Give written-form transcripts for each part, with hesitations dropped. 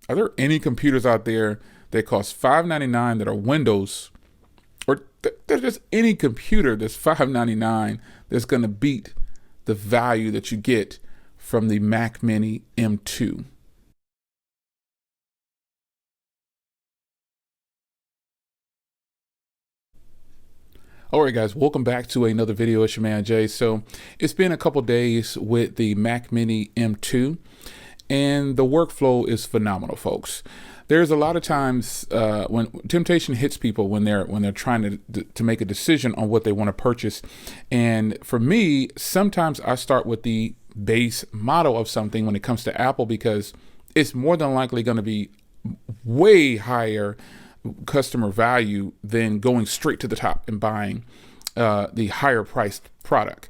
Are there any computers out there that cost $599 that are Windows, or there's just any computer that's $599 that's going to beat the value that you get from the Mac Mini M2? All right, guys, welcome back to another video. It's your man Jay. So it's been a couple days with the Mac Mini M2, and the workflow is phenomenal, folks. There's a lot of times when temptation hits people when they're trying to make a decision on what they want to purchase. And for me, sometimes I start with the base model of something when it comes to Apple, because it's more than likely going to be way higher customer value than going straight to the top and buying the higher priced product.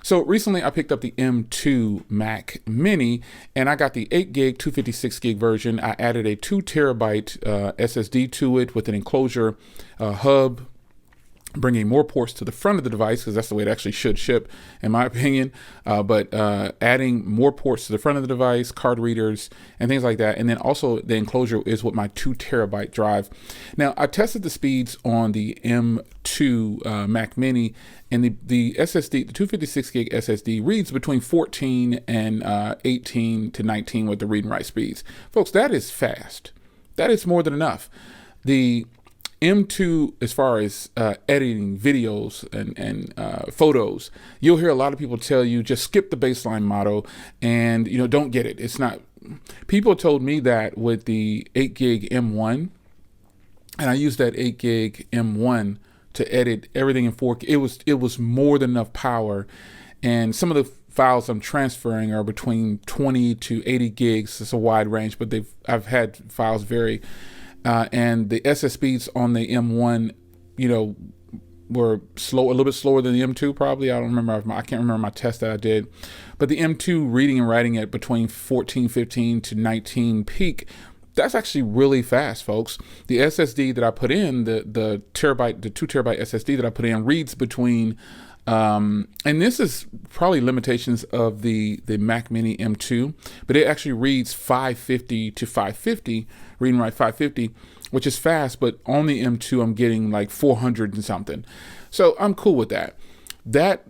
So recently I picked up the M2 Mac Mini, and I got the 8 gig 256 gig version. I added a 2 terabyte SSD to it with an enclosure hub, bringing more ports to the front of the device, because that's the way it actually should ship, in my opinion. But adding more ports to the front of the device, card readers, and things like that. And then also the enclosure is with my 2 terabyte drive. Now, I tested the speeds on the M2 Mac Mini, and the SSD, the 256 gig SSD, reads between 14 and 18 to 19 with the read and write speeds. Folks, that is fast. That is more than enough. The M2, as far as editing videos and photos, you'll hear a lot of people tell you just skip the baseline model and don't get it. It's not. People told me that with the 8 gig M1, and I used that 8 gig M1 to edit everything in 4K. It was more than enough power, and some of the files I'm transferring are between 20 to 80 gigs. It's a wide range, but I've had files vary. And the SS speeds on the M1, were slow, a little bit slower than the M2 probably. I can't remember my test that I did. But the M2 reading and writing at between 14, 15 to 19 peak, that's actually really fast, folks. The SSD that I put in, the 2 terabyte SSD that I put in, reads between, and this is probably limitations of the Mac Mini M2, but it actually reads 550 to 550, read and write 550, which is fast, but on the M2 I'm getting like 400 and something. So I'm cool with that. That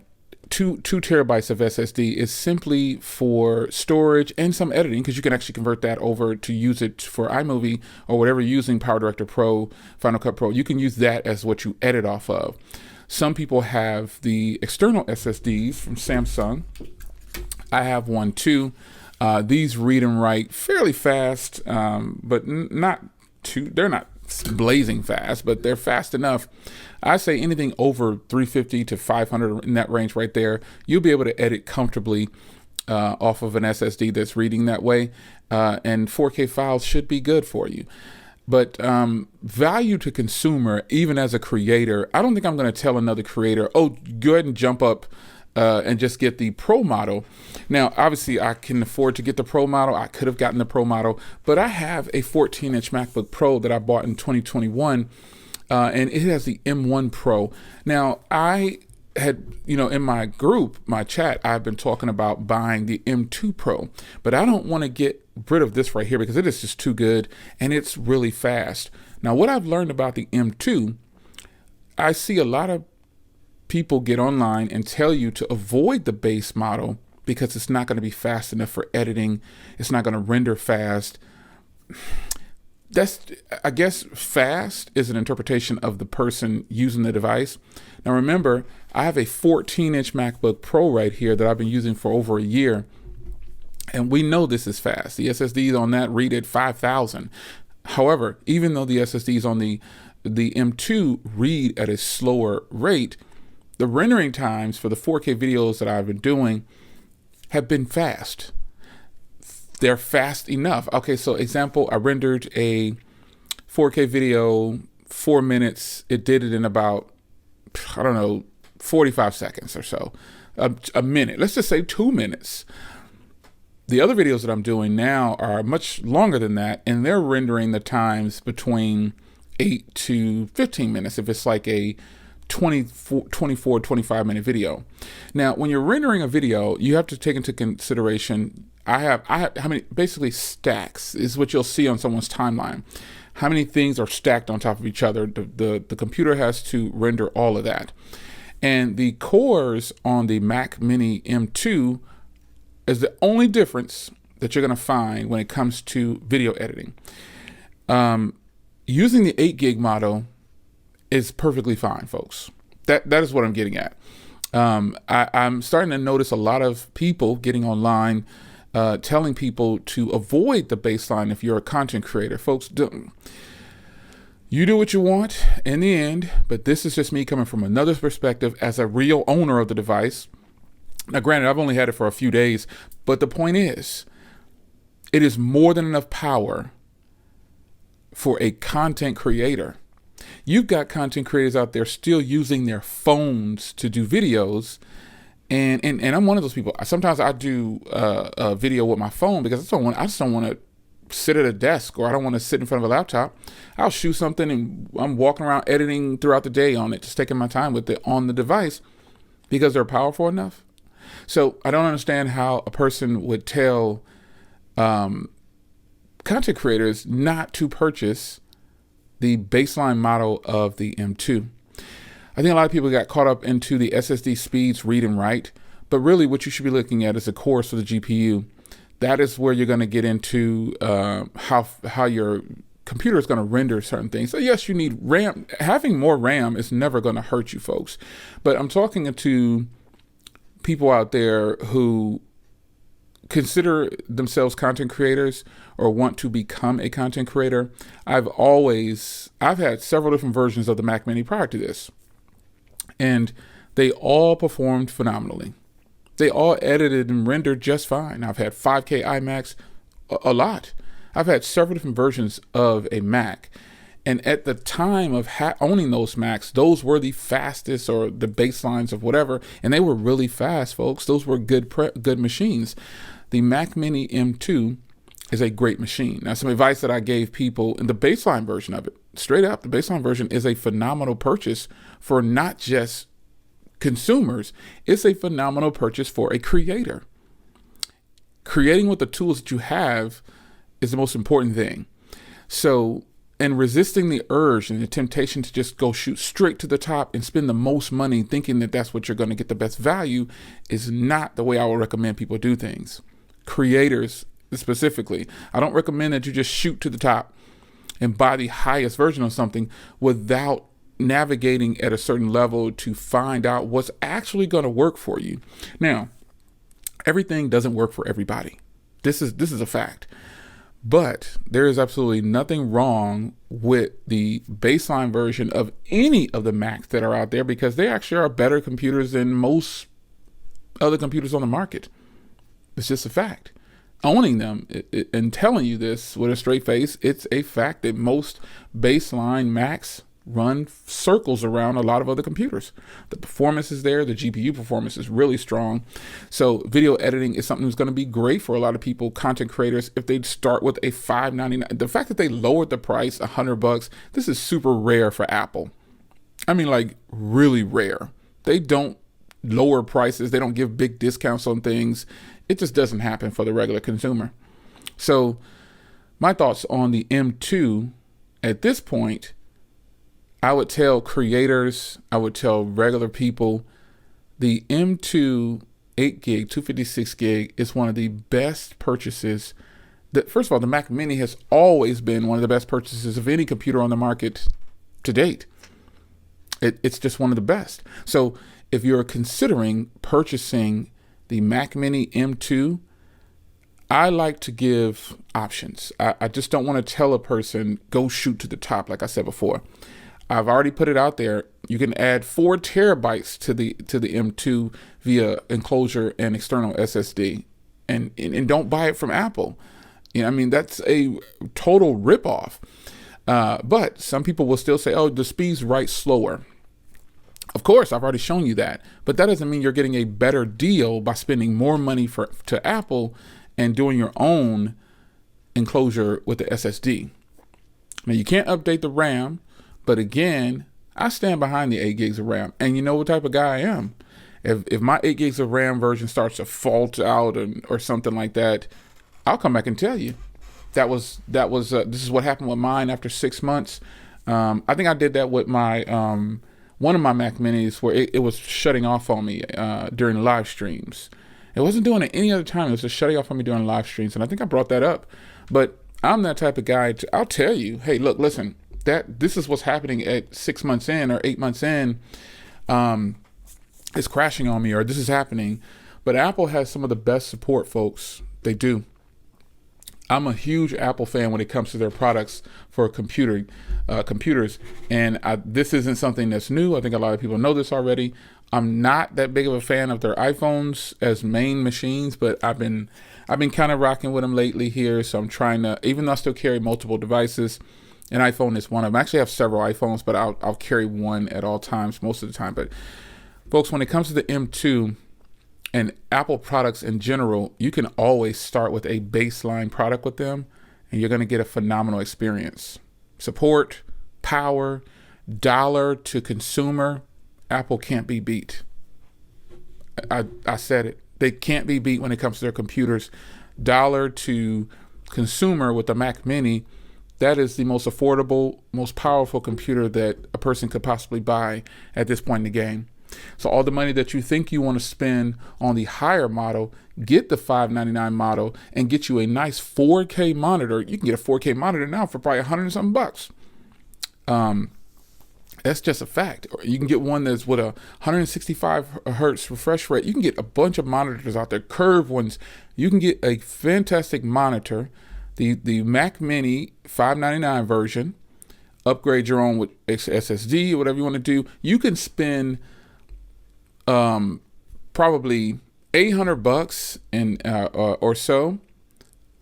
two terabytes of SSD is simply for storage and some editing, because you can actually convert that over to use it for iMovie or whatever you're using, PowerDirector Pro, Final Cut Pro. You can use that as what you edit off of. Some people have the external SSDs from Samsung. I have one too. These read and write fairly fast, but they're not blazing fast, but they're fast enough. I say anything over 350 to 500, in that range right there, you'll be able to edit comfortably off of an SSD that's reading that way, and 4K files should be good for you. But value to consumer, even as a creator, I don't think I'm going to tell another creator, oh, go ahead and jump up and just get the Pro model. Now, obviously, I can afford to get the Pro model. I could have gotten the Pro model, but I have a 14-inch MacBook Pro that I bought in 2021, and it has the M1 Pro. Now, I had, in my group, my chat, I've been talking about buying the M2 Pro, but I don't want to get rid of this right here because it is just too good and it's really fast. Now, what I've learned about the M2, I see a lot of people get online and tell you to avoid the base model because it's not going to be fast enough for editing. It's not going to render fast. I guess fast is an interpretation of the person using the device. Now remember, I have a 14-inch MacBook Pro right here that I've been using for over a year, and we know this is fast. The SSDs on that read at 5,000. However, even though the SSDs on the M2 read at a slower rate, the rendering times for the 4K videos that I've been doing have been fast. They're fast enough. Okay, so example, I rendered a 4K video, 4 minutes. It did it in about, 45 seconds or so. A minute, let's just say 2 minutes. The other videos that I'm doing now are much longer than that, and they're rendering the times between 8 to 15 minutes if it's like a 24, 25 minute video. Now, when you're rendering a video, you have to take into consideration I have how many, basically stacks is what you'll see on someone's timeline. How many things are stacked on top of each other? The computer has to render all of that. And the cores on the Mac Mini M2 is the only difference that you're going to find when it comes to video editing. Using the 8 gig model is perfectly fine, folks. That is what I'm getting at. I'm starting to notice a lot of people getting online telling people to avoid the baseline if you're a content creator. Folks, you do what you want in the end, but this is just me coming from another perspective as a real owner of the device. Now, granted, I've only had it for a few days, but the point is, it is more than enough power for a content creator. You've got content creators out there still using their phones to do videos. And I'm one of those people. Sometimes I do a video with my phone because I just don't want to sit at a desk, or I don't want to sit in front of a laptop. I'll shoot something and I'm walking around editing throughout the day on it, just taking my time with it on the device because they're powerful enough. So I don't understand how a person would tell content creators not to purchase the baseline model of the M2. I think a lot of people got caught up into the SSD speeds, read and write, but really what you should be looking at is the cores for the GPU. That is where you're going to get into how your computer is going to render certain things. So yes, you need RAM. Having more RAM is never going to hurt you, folks. But I'm talking to people out there who consider themselves content creators or want to become a content creator. I've had several different versions of the Mac Mini prior to this, and they all performed phenomenally. They all edited and rendered just fine. I've had 5K iMacs, a lot. I've had several different versions of a Mac. And at the time of owning those Macs, those were the fastest, or the baselines of whatever. And they were really fast, folks. Those were good machines. The Mac Mini M2 is a great machine. Now, some advice that I gave people in the baseline version of it, straight up, the baseline version is a phenomenal purchase for not just consumers. It's a phenomenal purchase for a creator. Creating with the tools that you have is the most important thing. So, and resisting the urge and the temptation to just go shoot straight to the top and spend the most money thinking that that's what you're going to get the best value is not the way I would recommend people do things. Creators specifically, I don't recommend that you just shoot to the top and buy the highest version of something without navigating at a certain level to find out what's actually going to work for you. Now, everything doesn't work for everybody. This is a fact. But there is absolutely nothing wrong with the baseline version of any of the Macs that are out there, because they actually are better computers than most other computers on the market. It's just a fact. Owning them and telling you this with a straight face, it's a fact that most baseline Macs run circles around a lot of other computers. The performance is there. The GPU performance is really strong. So video editing is something that's going to be great for a lot of people, content creators, if they start with a $599. The fact that they lowered the price $100, this is super rare for Apple. I mean, like, really rare. They don't lower prices. They don't give big discounts on things. It just doesn't happen for the regular consumer. So my thoughts on the M2 at this point, I would tell creators, I would tell regular people, the M2 8 gig, 256 gig is one of the best purchases. First of all, the Mac Mini has always been one of the best purchases of any computer on the market to date. It's just one of the best. So if you're considering purchasing the Mac Mini M2, I like to give options. I just don't want to tell a person, go shoot to the top, like I said before. I've already put it out there. You can add 4 terabytes to the M2 via enclosure and external SSD, and don't buy it from Apple. You know, I mean, that's a total ripoff. But some people will still say, oh, the speeds write slower. Of course, I've already shown you that, but that doesn't mean you're getting a better deal by spending more money to Apple and doing your own enclosure with the SSD. Now, you can't update the RAM. But again, I stand behind the 8 gigs of RAM, and you know what type of guy I am. If my 8 gigs of RAM version starts to fault out or something like that, I'll come back and tell you. This is what happened with mine after 6 months. I think I did that with my one of my Mac Minis where it was shutting off on me during live streams. It wasn't doing it any other time. It was just shutting off on me during live streams, and I think I brought that up. But I'm that type of guy. I'll tell you, hey, look, listen, this is what's happening at 6 months in or 8 months in. It's crashing on me, or this is happening. But Apple has some of the best support, folks. They do. I'm a huge Apple fan when it comes to their products for computers, and this isn't something that's new. I think a lot of people know this already. I'm not that big of a fan of their iPhones as main machines, but I've been kind of rocking with them lately here. So I'm trying to, even though I still carry multiple devices, an iPhone is one of them. I actually have several iPhones, but I'll carry one at all times most of the time. But folks, when it comes to the M2 and Apple products in general, you can always start with a baseline product with them, and you're going to get a phenomenal experience. Support, power, dollar to consumer, Apple can't be beat. I said it. They can't be beat when it comes to their computers. Dollar to consumer with the Mac Mini, that is the most affordable, most powerful computer that a person could possibly buy at this point in the game. So all the money that you think you want to spend on the higher model, get the $599 model and get you a nice 4K monitor. You can get a 4K monitor now for probably $100 and something bucks. That's just a fact. Or you can get one that's with a 165 hertz refresh rate. You can get a bunch of monitors out there, curved ones. You can get a fantastic monitor, the Mac Mini $599 version. Upgrade your own with SSD or whatever you want to do. You can spend probably $800 or so,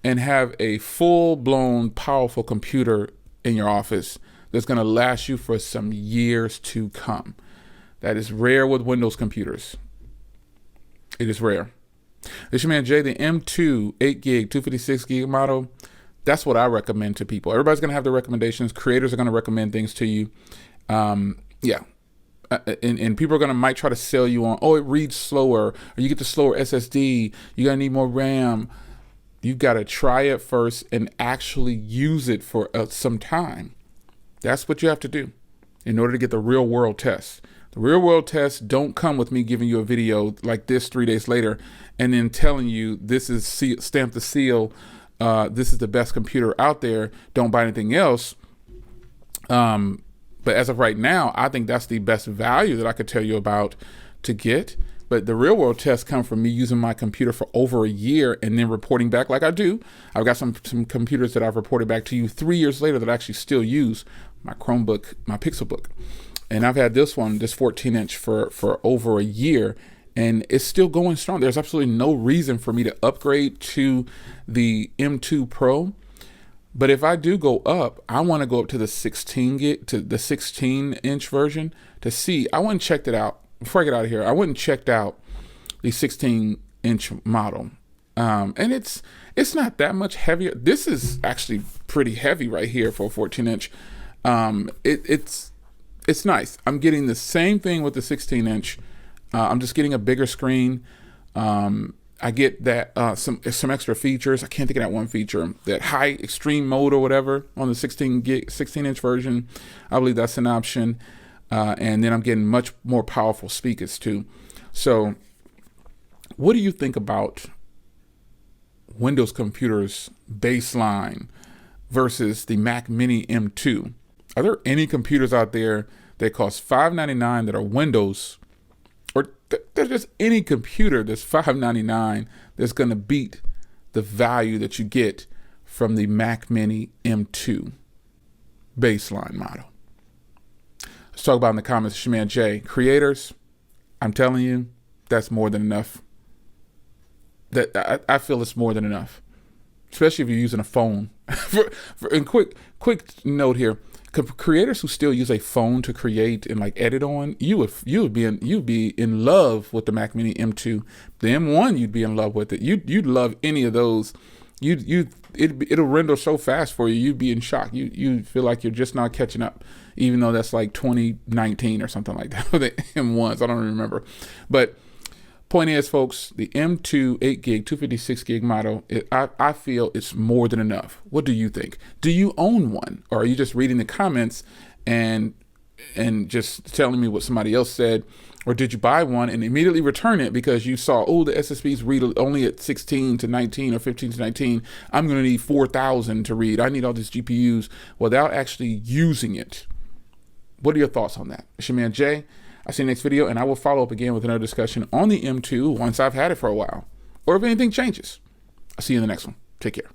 and have a full-blown powerful computer in your office that's going to last you for some years to come. That is rare with Windows computers. It is rare. This your man Jay, the M2 8 gig 256 gig model. That's what I recommend to people. Everybody's going to have their recommendations. Creators are going to recommend things to you. Yeah. And people are might try to sell you on, oh, it reads slower, or you get the slower SSD, you're gonna need more RAM. You've got to try it first and actually use it for some time. That's what you have to do in order to get the real world tests. The real world tests don't come with me giving you a video like this 3 days later and then telling you this is stamp the seal, this is the best computer out there, don't buy anything else. But as of right now, I think that's the best value that I could tell you about to get. But the real world tests come from me using my computer for over a year and then reporting back like I do. I've got some computers that I've reported back to you 3 years later that I actually still use, my Chromebook, my Pixelbook. And I've had this 14-inch for over a year, and it's still going strong. There's absolutely no reason for me to upgrade to the M2 Pro. But if I do go up, I want to go up to the 16-inch version to see. I went and checked it out before I get out of here. I went and checked out the 16-inch model, and it's not that much heavier. This is actually pretty heavy right here for a 14-inch. It's nice. I'm getting the same thing with the 16-inch. I'm just getting a bigger screen. I get that some extra features. I can't think of that one feature, that high extreme mode or whatever on the 16-inch version. I believe that's an option. And then I'm getting much more powerful speakers too. So what do you think about Windows computers baseline versus the Mac Mini M2? Are there any computers out there that cost $599 that are Windows, or there's just any computer that's $599 that's going to beat the value that you get from the Mac Mini M2 baseline model? Let's talk about it in the comments. It's your man Jay. Creators, I'm telling you, that's more than enough. That I feel it's more than enough, especially if you're using a phone. And quick note here: creators who still use a phone to create and like edit on, you'd be in love with the Mac Mini M2. The M1, you'd be in love with it. You'd love any of those. It'll render so fast for you. You'd be in shock. You feel like you're just not catching up, even though that's like 2019 or something like that with the M1s. I don't remember, but Point is, folks, the M2 8 gig, 256 gig model, I feel it's more than enough. What do you think? Do you own one? Or are you just reading the comments and just telling me what somebody else said? Or did you buy one and immediately return it because you saw, oh, the SSBs read only at 16 to 19 or 15 to 19. I'm going to need 4,000 to read. I need all these GPUs without actually using it. What are your thoughts on that? It's your man Jay. I'll see you next video, and I will follow up again with another discussion on the M2 once I've had it for a while, or if anything changes. I'll see you in the next one. Take care.